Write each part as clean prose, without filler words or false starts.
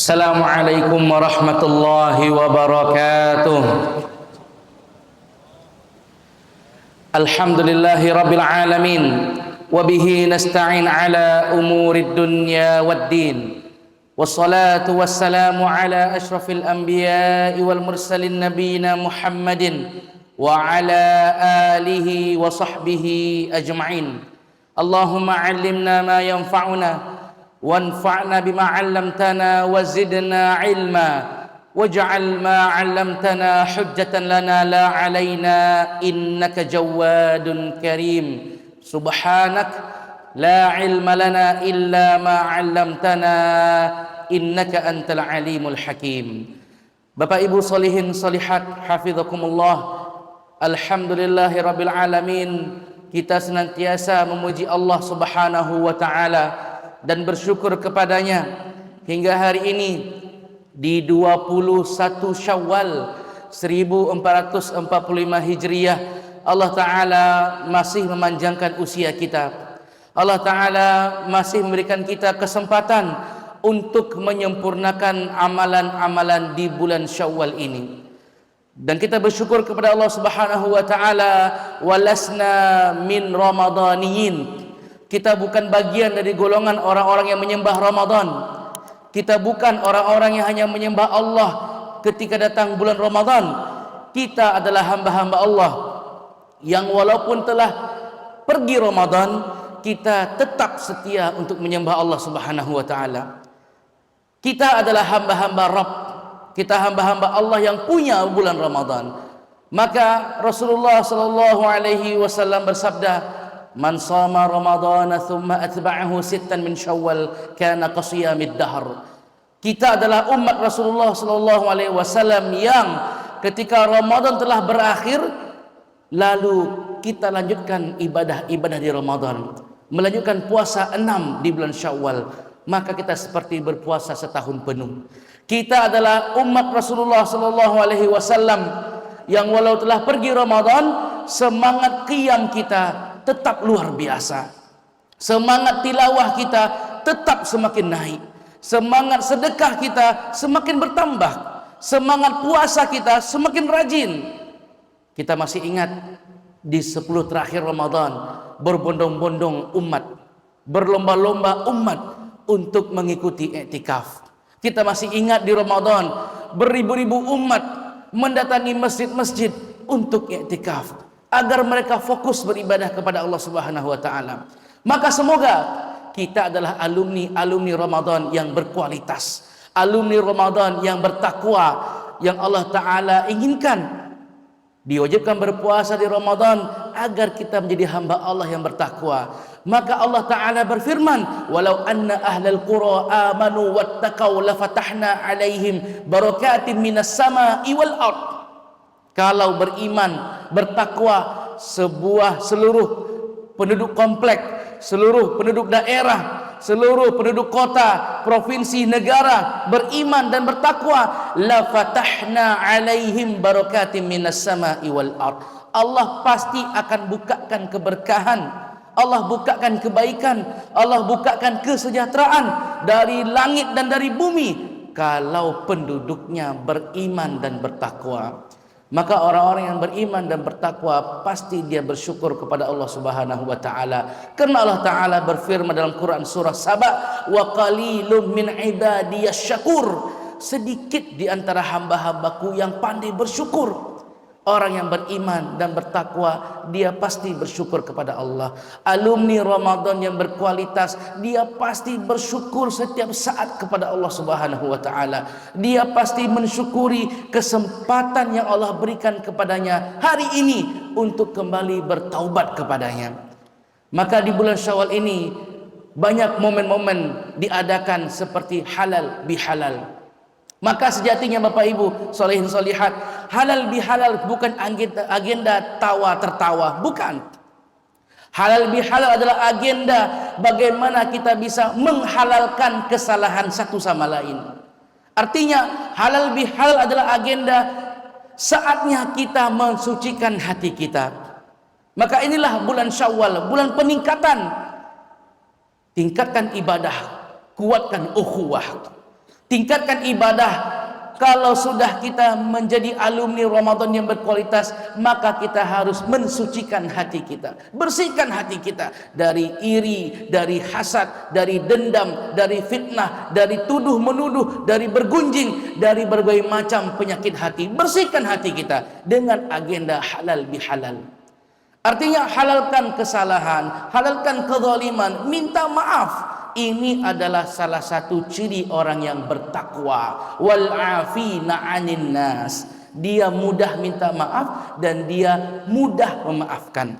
Assalamualaikum warahmatullahi wabarakatuh. Alhamdulillahi rabbil alamin. Wabihi nasta'in ala umurid dunya waddin. Wassalatu wassalamu ala ashrafil anbiya'i wal mursalin nabiyina Muhammadin wa ala alihi wa sahbihi ajma'in. Allahumma allimna ma yanfa'una وانفعنا بما علمتنا وزدنا علما واجعل ما علمتنا حجة لنا لا علينا إنك جواد كريم سبحانك لا علم لنا إلا ما علمتنا إنك أنت العليم الحكيم. Bapak Ibu solihin solihat hafizakumullah, alhamdulillahi rabbil alamin. Kita senantiasa memuji Allah subhanahu wa ta'ala dan bersyukur kepadanya hingga hari ini di 21 Syawal 1445 Hijriah. Allah Ta'ala masih memanjangkan usia kita. Allah Ta'ala masih memberikan kita kesempatan untuk menyempurnakan amalan-amalan di bulan Syawal ini. Dan kita bersyukur kepada Allah Subhanahu wa Ta'ala, walasna min ramadaniyin. Kita bukan bagian dari golongan orang-orang yang menyembah Ramadan. Kita bukan orang-orang yang hanya menyembah Allah ketika datang bulan Ramadan. Kita adalah hamba-hamba Allah yang walaupun telah pergi Ramadan, kita tetap setia untuk menyembah Allah Subhanahu wa Ta'ala. Kita adalah hamba-hamba Rabb. Kita hamba-hamba Allah yang punya bulan Ramadan. Maka Rasulullah sallallahu alaihi wasallam bersabda, man sama ramadhana thumma atba'ahu sittan min syawal kana qasiyamid dahr. Kita adalah umat Rasulullah sallallahu alaihi wasallam yang ketika Ramadan telah berakhir, lalu kita lanjutkan ibadah-ibadah di Ramadan, melanjutkan puasa 6 di bulan Syawal, maka kita seperti berpuasa setahun penuh. Kita adalah umat Rasulullah sallallahu alaihi wasallam yang walau telah pergi Ramadan, semangat qiyam kita tetap luar biasa. Semangat tilawah kita tetap semakin naik. Semangat sedekah kita semakin bertambah. Semangat puasa kita semakin rajin. Kita masih ingat di 10 terakhir Ramadan, berbondong-bondong umat, berlomba-lomba umat untuk mengikuti iktikaf. Kita masih ingat di Ramadan, beribu-ribu umat mendatangi masjid-masjid untuk iktikaf agar mereka fokus beribadah kepada Allah Subhanahu wa Ta'ala. Maka semoga kita adalah alumni Ramadan yang berkualitas, alumni Ramadan yang bertakwa, yang Allah Ta'ala inginkan. Diwajibkan berpuasa di Ramadan agar kita menjadi hamba Allah yang bertakwa. Maka Allah Ta'ala berfirman, walau anna ahlal qura amanu wattaqau lafatahna alaihim barakatim minas sama'i wal ard. Kalau beriman, bertakwa, seluruh penduduk komplek, seluruh penduduk daerah, seluruh penduduk kota, provinsi, negara beriman dan bertakwa, la fatahna alaihim barakatim minas sama'i wal ard. Allah pasti akan bukakan keberkahan, Allah bukakan kebaikan, Allah bukakan kesejahteraan dari langit dan dari bumi kalau penduduknya beriman dan bertakwa. Maka orang-orang yang beriman dan bertakwa pasti dia bersyukur kepada Allah Subhanahu wa Ta'ala. Karena Allah Ta'ala berfirman dalam Quran surah Saba, wa qalilum min ibadiyasy syakur. Sedikit di antara hamba-hambaku yang pandai bersyukur. Orang yang beriman dan bertakwa, dia pasti bersyukur kepada Allah. Alumni Ramadan yang berkualitas, dia pasti bersyukur setiap saat kepada Allah Subhanahu wa Ta'ala. Dia pasti mensyukuri kesempatan yang Allah berikan kepadanya hari ini untuk kembali bertaubat kepadanya. Maka di bulan Syawal ini banyak momen-momen diadakan seperti halal bihalal. Maka sejatinya Bapak Ibu solihin solihat, halal bihalal bukan agenda tawa tertawa, bukan. Halal bihalal adalah agenda bagaimana kita bisa menghalalkan kesalahan satu sama lain. Artinya halal bihalal adalah agenda saatnya kita mensucikan hati kita. Maka inilah bulan Syawal, bulan peningkatan. Tingkatkan ibadah, kuatkan ukhuwah. Tingkatkan ibadah. Kalau sudah kita menjadi alumni Ramadan yang berkualitas, maka kita harus mensucikan hati kita, bersihkan hati kita dari iri, dari hasad, dari dendam, dari fitnah, dari tuduh menuduh, dari bergunjing, dari berbagai macam penyakit hati. Bersihkan hati kita dengan agenda halal bihalal. Artinya halalkan kesalahan, halalkan kezaliman, minta maaf. Ini adalah salah satu ciri orang yang bertakwa. Wal afina 'anin nas. Dia mudah minta maaf dan dia mudah memaafkan.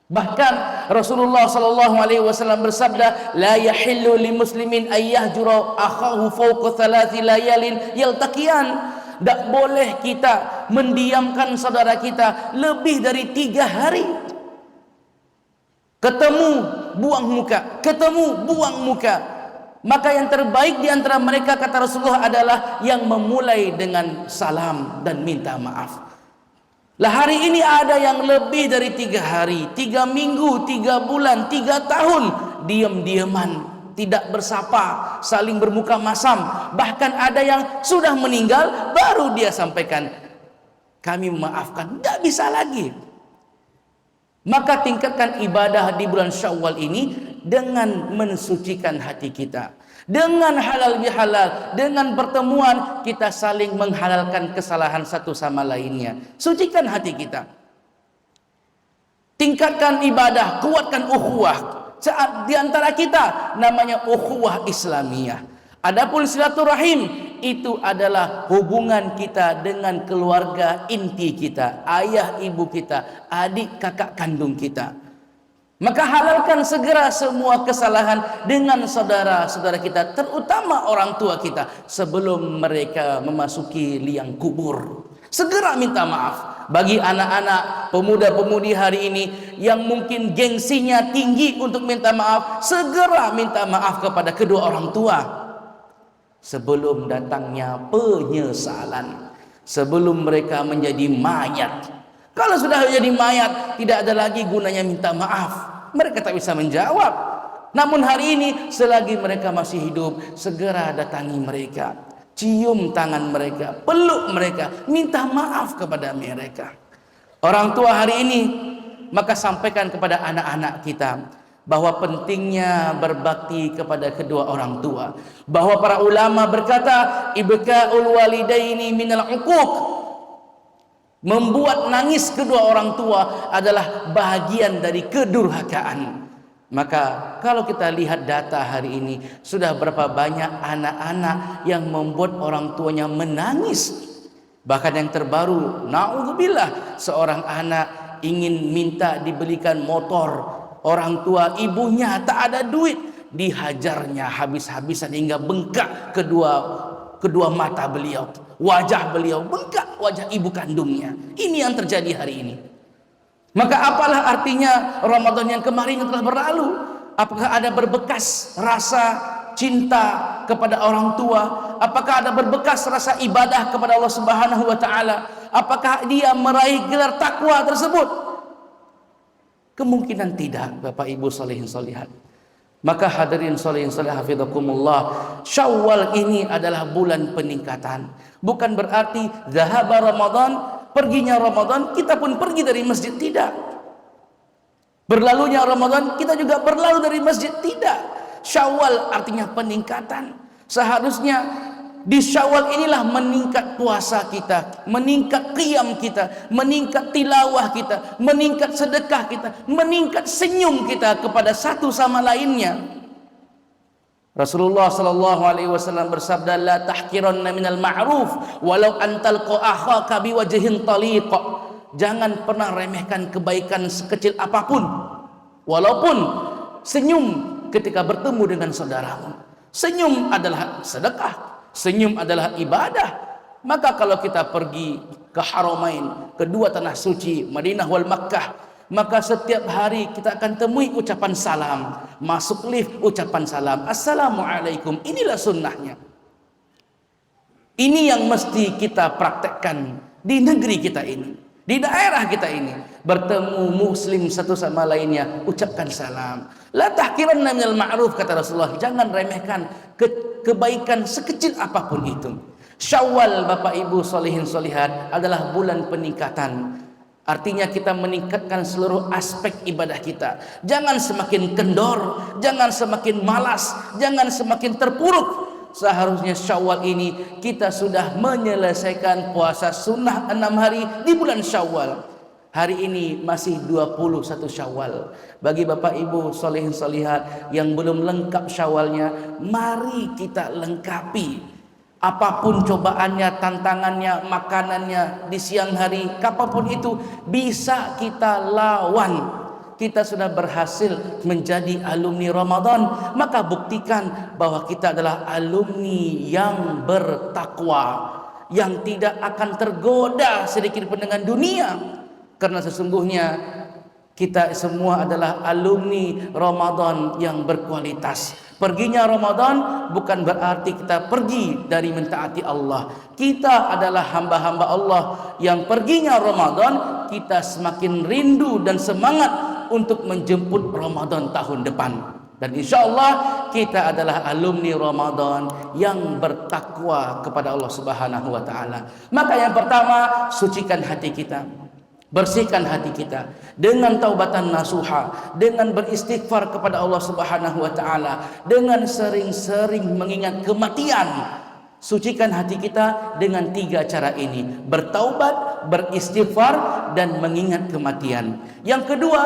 Bahkan Rasulullah sallallahu alaihi wasallam bersabda, la yahillu li muslimin ayyahjura akhahu fawqa thalathi layalin yaltaqiyan. Tak boleh kita mendiamkan saudara kita lebih dari 3 hari. Ketemu, buang muka. Ketemu, buang muka. Maka yang terbaik di antara mereka, kata Rasulullah, adalah yang memulai dengan salam dan minta maaf. Lah hari ini ada yang lebih dari 3 hari, 3 minggu, 3 bulan, 3 tahun diam-diaman, tidak bersapa, saling bermuka masam. Bahkan ada yang sudah meninggal baru dia sampaikan, kami memaafkan. Tidak bisa lagi. Maka tingkatkan ibadah di bulan Syawal ini dengan mensucikan hati kita. Dengan halal bihalal, dengan pertemuan kita saling menghalalkan kesalahan satu sama lainnya. Sucikan hati kita. Tingkatkan ibadah, kuatkan ukhuwah. Saat di antara kita namanya ukhuwah Islamiyah. Adapun silaturahim itu adalah hubungan kita dengan keluarga inti kita, ayah ibu kita, adik kakak kandung kita. Maka halalkan segera semua kesalahan dengan saudara-saudara kita, terutama orang tua kita, sebelum mereka memasuki liang kubur. Segera minta maaf. Bagi anak-anak, pemuda-pemudi hari ini yang mungkin gengsinya tinggi untuk minta maaf, segera minta maaf kepada kedua orang tua sebelum datangnya penyesalan, sebelum mereka menjadi mayat. Kalau sudah menjadi mayat, tidak ada lagi gunanya minta maaf. Mereka tak bisa menjawab. Namun hari ini, selagi mereka masih hidup, segera datangi mereka, cium tangan mereka, peluk mereka, minta maaf kepada mereka. Orang tua hari ini, maka sampaikan kepada anak-anak kita bahwa pentingnya berbakti kepada kedua orang tua. Bahwa para ulama berkata, ibka'ul walidaini minal uquq. Membuat nangis kedua orang tua adalah bahagian dari kedurhakaan. Maka kalau kita lihat data hari ini, sudah berapa banyak anak-anak yang membuat orang tuanya menangis. Bahkan yang terbaru, na'udzubillah, seorang anak ingin minta dibelikan motor. Orang tua ibunya tak ada duit, dihajarnya habis-habisan hingga bengkak kedua mata beliau, wajah beliau bengkak, wajah ibu kandungnya. Ini yang terjadi hari ini. Maka apalah artinya Ramadan yang kemarin yang telah berlalu? Apakah ada berbekas rasa cinta kepada orang tua? Apakah ada berbekas rasa ibadah kepada Allah Subhanahu wa taala? Apakah dia meraih gelar takwa tersebut? Kemungkinan tidak, Bapak Ibu salihin salihat. Maka hadirin salihin salih hafizakumullah, Syawal ini adalah bulan peningkatan. Bukan berarti zahaba Ramadan, perginya Ramadan kita pun pergi dari masjid, tidak. Berlalunya Ramadan kita juga berlalu dari masjid, tidak. Syawal artinya peningkatan. Seharusnya di Syawal inilah meningkat puasa kita, meningkat qiyam kita, meningkat tilawah kita, meningkat sedekah kita, meningkat senyum kita kepada satu sama lainnya. Rasulullah sallallahu alaihi wasallam bersabda, la tahqiranna minal ma'ruf walau antalqa akhaka biwajhin taliq. Jangan pernah remehkan kebaikan sekecil apapun, walaupun senyum ketika bertemu dengan saudaramu. Senyum adalah sedekah, senyum adalah ibadah. Maka kalau kita pergi ke Haramain, kedua tanah suci Madinah wal Makkah, maka setiap hari kita akan temui ucapan salam. Masuk lift, ucapan salam, assalamualaikum. Inilah sunnahnya. Ini yang mesti kita praktekkan di negeri kita ini. Di daerah kita ini bertemu muslim satu sama lainnya, ucapkan salam. La tahqiranna minal ma'ruf, kata Rasulullah, jangan remehkan kebaikan sekecil apapun itu. Syawal, Bapak Ibu solihin solihat, adalah bulan peningkatan. Artinya kita meningkatkan seluruh aspek ibadah kita. Jangan semakin kendor, jangan semakin malas, jangan semakin terpuruk. Seharusnya Syawal ini kita sudah menyelesaikan puasa sunnah 6 hari di bulan Syawal. Hari ini masih 21 Syawal. Bagi Bapak Ibu solehin solihat yang belum lengkap Syawalnya, mari kita lengkapi. Apapun cobaannya, tantangannya, makanannya di siang hari, apapun itu bisa kita lawan. Kita sudah berhasil menjadi alumni Ramadan, maka buktikan bahwa kita adalah alumni yang bertakwa, yang tidak akan tergoda sedikit pun dengan dunia. Karena sesungguhnya kita semua adalah alumni Ramadan yang berkualitas. Perginya Ramadan bukan berarti kita pergi dari mentaati Allah. Kita adalah hamba-hamba Allah yang perginya Ramadan, kita semakin rindu dan semangat untuk menjemput Ramadan tahun depan. Dan insya Allah kita adalah alumni Ramadan yang bertakwa kepada Allah Subhanahu wa ta'ala. Maka yang pertama, sucikan hati kita, bersihkan hati kita dengan taubatan nasuha, dengan beristighfar kepada Allah Subhanahu wa ta'ala, dengan sering-sering mengingat kematian. Sucikan hati kita dengan 3 cara ini: bertaubat, beristighfar, dan mengingat kematian. Yang kedua,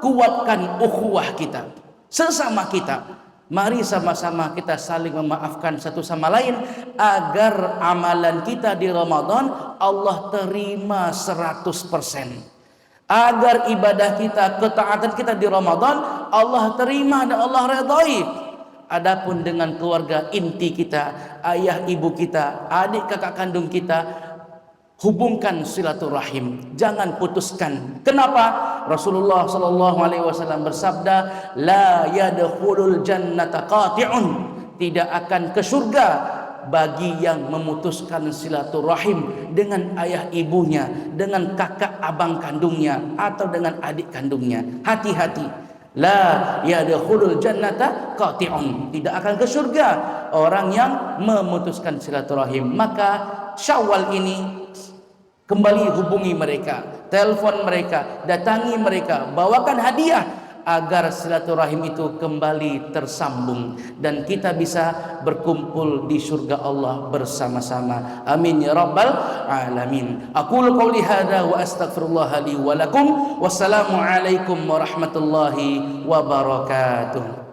kuatkan ukhuwah kita sesama kita. Mari sama-sama kita saling memaafkan satu sama lain agar amalan kita di Ramadan Allah terima 100%. Agar ibadah kita, ketaatan kita di Ramadan Allah terima dan Allah redai. Adapun dengan keluarga inti kita, ayah ibu kita, adik kakak kandung kita, hubungkan silaturahim, jangan putuskan. Kenapa? Rasulullah sallallahu alaihi wasallam bersabda, la yadkhulul jannata qati'un, tidak akan ke surga bagi yang memutuskan silaturahim dengan ayah ibunya, dengan kakak abang kandungnya, atau dengan adik kandungnya. Hati-hati. La yadkhulul jannata qati'un, tidak akan ke surga orang yang memutuskan silaturahim. Maka Syawal ini kembali hubungi mereka, telepon mereka, datangi mereka, bawakan hadiah agar silaturahim itu kembali tersambung dan kita bisa berkumpul di surga Allah bersama-sama. Amin ya rabbal alamin. Aqulu qouli hadza wa astaghfirullah li wa lakum. Wassalamu alaikum warahmatullahi wabarakatuh.